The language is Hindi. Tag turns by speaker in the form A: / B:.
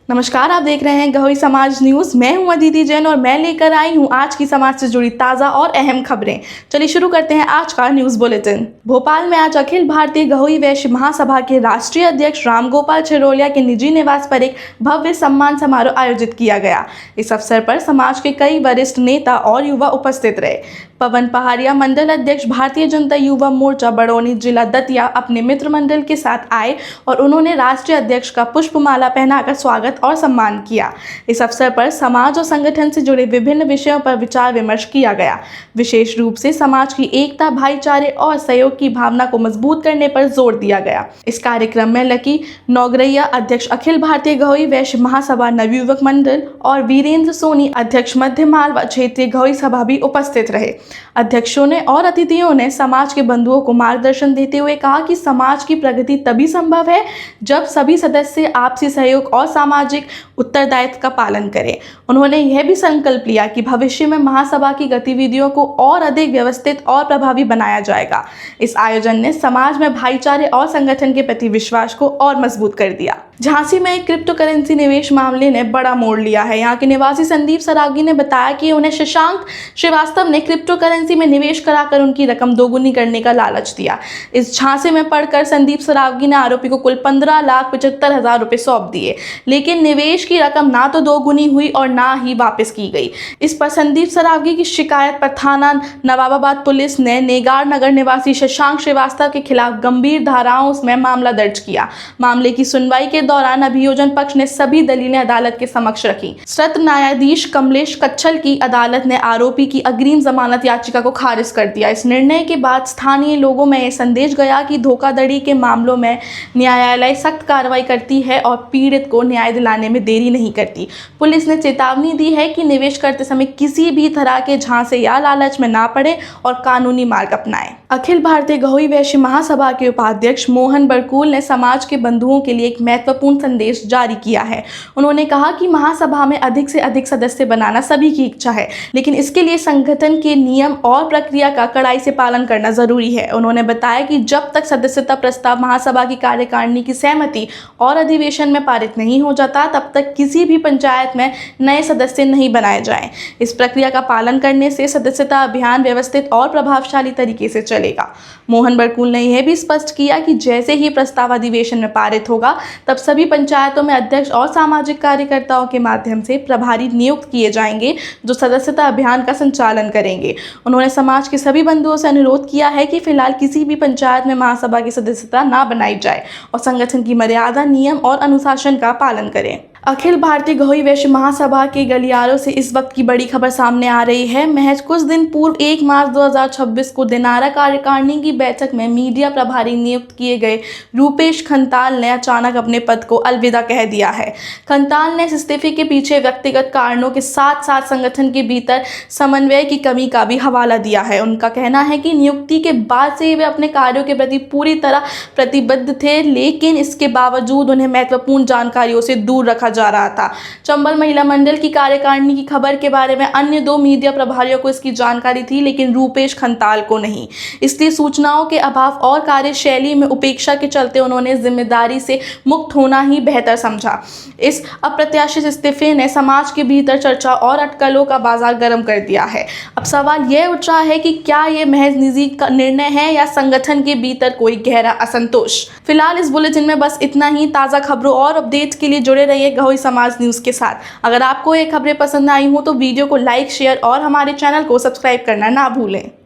A: नमस्कार, आप देख रहे हैं गहोई समाज न्यूज़। मैं हूं अदिति जैन और मैं लेकर आई हूं आज की समाज से जुड़ी ताज़ा और अहम खबरें। चलिए शुरू करते हैं आज का न्यूज़ बुलेटिन। भोपाल में आज अखिल भारतीय गहोई वैश्य महासभा के राष्ट्रीय अध्यक्ष रामगोपाल छिरोलिया के निजी निवास पर एक भव्य सम्मान समारोह आयोजित किया गया। इस अवसर पर समाज के कई वरिष्ठ नेता और युवा उपस्थित रहे। पवन पहाड़िया, मंडल अध्यक्ष भारतीय जनता युवा मोर्चा बड़ौनी जिला दतिया, अपने मित्र मंडल के साथ आए और उन्होंने राष्ट्रीय अध्यक्ष का पुष्पमाला पहनाकर स्वागत और सम्मान किया। इस अवसर पर समाज और संगठन से जुड़े विभिन्न विषयों पर विचार विमर्श किया गया। विशेष रूप से समाज की एकता, भाईचारे और सहयोग की भावना को मजबूत करने पर जोर दिया गया। इस कार्यक्रम में लकी नौगरैया, अध्यक्ष अखिल भारतीय गहोई वैश्य महासभा नवयुवक मंडल, और वीरेंद्र सोनी, अध्यक्ष मध्य मालवा क्षेत्रीय गहोई सभा भी उपस्थित रहे। अध्यक्षों ने और अतिथियों ने समाज के बंधुओं को मार्गदर्शन देते हुए कहा कि समाज की प्रगति तभी संभव है जब सभी सदस्य आपसी सहयोग और सामाजिक उत्तरदायित्व का पालन करें। उन्होंने यह भी संकल्प लिया कि भविष्य में महासभा की गतिविधियों को और अधिक व्यवस्थित और प्रभावी बनाया जाएगा। इस आयोजन ने समाज में भाईचारे और संगठन के प्रति विश्वास को और मजबूत कर दिया। झांसी में एक क्रिप्टो करेंसी निवेश मामले ने बड़ा मोड़ लिया है। यहाँ के निवासी संदीप सरावगी ने बताया कि उन्हें शशांक श्रीवास्तव ने क्रिप्टो करेंसी में निवेश कराकर उनकी रकम दोगुनी करने का लालच दिया। इस झांसे में पड़कर संदीप सरावगी ने आरोपी को कुल 15,75,000 रुपए सौंप दिए, लेकिन निवेश की रकम ना तो दोगुनी हुई और ना ही वापस की गई। इस पर संदीप सरावगी की शिकायत पर थाना नवाबाबाद पुलिस ने नेगार नगर निवासी शशांक श्रीवास्तव के खिलाफ गंभीर धाराओं में मामला दर्ज किया। मामले की सुनवाई के दौरान अभियोजन पक्ष ने सभी दलीलें अदालत के समक्ष रखी। सत्र न्यायाधीश कमलेश कच्छल की अदालत ने आरोपी की अग्रिम जमानत याचिका को खारिज कर दिया। इस निर्णय के बाद स्थानीय लोगों में यह संदेश गया कि धोखाधड़ी के मामलों में न्यायालय सख्त कार्रवाई करती है और पीड़ित को न्याय दिलाने में देरी नहीं करती। पुलिस ने चेतावनी दी है कि निवेश करते समय किसी भी तरह के झांसे या लालच में ना पड़े और कानूनी मार्ग अपनाएं। अखिल भारतीय गहोई वैश्य महासभा के उपाध्यक्ष मोहन बरकूल ने समाज के बंधुओं के लिए एक महत्वपूर्ण संदेश जारी किया है। उन्होंने कहा कि महासभा में अधिक से अधिक सदस्य बनाना सभी की इच्छा है, लेकिन इसके लिए संगठन के नियम और प्रक्रिया का कड़ाई से पालन करना जरूरी है। उन्होंने बताया कि जब तक सदस्यता प्रस्ताव महासभा की कार्यकारिणी की सहमति और अधिवेशन में पारित नहीं हो जाता, तब तक किसी भी पंचायत में नए सदस्य नहीं बनाए जाएं। इस प्रक्रिया का पालन करने से सदस्यता अभियान व्यवस्थित और प्रभावशाली तरीके से चलेगा। मोहन बरकूल ने यह भी स्पष्ट किया कि जैसे ही प्रस्ताव अधिवेशन में पारित होगा, तब सभी पंचायतों में अध्यक्ष और सामाजिक कार्यकर्ताओं के माध्यम से प्रभारी नियुक्त किए जाएंगे, जो सदस्यता अभियान का संचालन करेंगे। उन्होंने समाज के सभी बंधुओं से अनुरोध किया है कि फिलहाल किसी भी पंचायत में महासभा की सदस्यता ना बनाई जाए और संगठन की मर्यादा, नियम और अनुशासन का पालन करें। अखिल भारतीय गहोई वैश्य महासभा के गलियारों से इस वक्त की बड़ी खबर सामने आ रही है। महज कुछ दिन पूर्व 1 मार्च 2026 को दिनारा कार्यकारिणी की बैठक में मीडिया प्रभारी नियुक्त किए गए रूपेश खंताल ने अचानक अपने पद को अलविदा कह दिया है। खंताल ने इस्तीफे के पीछे व्यक्तिगत कारणों के साथ साथ संगठन के भीतर समन्वय की कमी का भी हवाला दिया है। उनका कहना है कि नियुक्ति के बाद से वे अपने कार्यों के प्रति पूरी तरह प्रतिबद्ध थे, लेकिन इसके बावजूद उन्हें महत्वपूर्ण जानकारियों से दूर रखा जा रहा था। चंबल महिला मंडल की कार्यकारिणी की खबर के बारे में अन्य 2 मीडिया प्रभारियों को इसकी जानकारी थी, लेकिन रूपेश खंताल को नहीं। इसलिए सूचनाओं के अभाव और कार्यशैली में उपेक्षा के चलते उन्होंने जिम्मेदारी से मुक्त होना ही बेहतर समझा। इस अप्रत्याशित इस्तीफे ने समाज के भीतर चर्चा और अटकलों का बाजार गर्म कर दिया है। अब सवाल यह उठ रहा है कि क्या यह महज निजी का निर्णय है या संगठन के भीतर कोई गहरा असंतोष। फिलहाल इस बुलेटिन में बस इतना ही। ताज़ा खबरों और अपडेट्स के लिए जुड़े रहिए गहोई समाज न्यूज़ के साथ। अगर आपको ये खबरें पसंद आई हो तो वीडियो को लाइक, शेयर और हमारे चैनल को सब्सक्राइब करना ना भूलें।